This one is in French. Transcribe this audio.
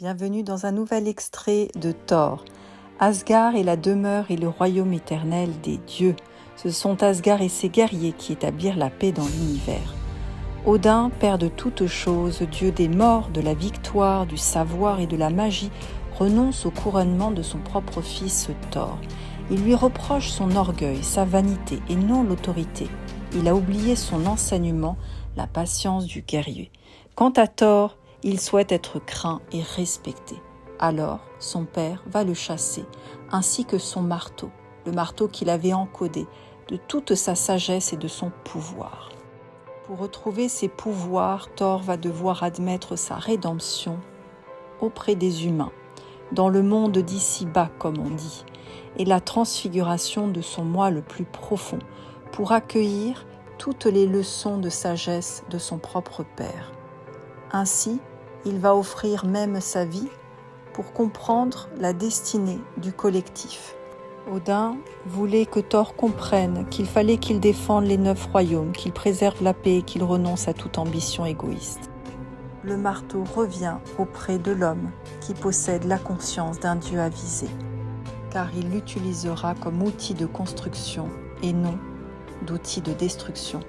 Bienvenue dans un nouvel extrait de Thor. Asgard est la demeure et le royaume éternel des dieux. Ce sont Asgard et ses guerriers qui établirent la paix dans l'univers. Odin, père de toutes choses, dieu des morts, de la victoire, du savoir et de la magie, renonce au couronnement de son propre fils Thor. Il lui reproche son orgueil, sa vanité et non l'autorité. Il a oublié son enseignement, la patience du guerrier. Quant à Thor, il souhaite être craint et respecté. Alors, son père va le chasser, ainsi que son marteau, le marteau qu'il avait encodé, de toute sa sagesse et de son pouvoir. Pour retrouver ses pouvoirs, Thor va devoir admettre sa rédemption auprès des humains, dans le monde d'ici-bas, comme on dit, et la transfiguration de son moi le plus profond, pour accueillir toutes les leçons de sagesse de son propre père. Ainsi, il va offrir même sa vie pour comprendre la destinée du collectif. Odin voulait que Thor comprenne qu'il fallait qu'il défende les 9 royaumes, qu'il préserve la paix et qu'il renonce à toute ambition égoïste. Le marteau revient auprès de l'homme qui possède la conscience d'un dieu avisé, car il l'utilisera comme outil de construction et non d'outil de destruction.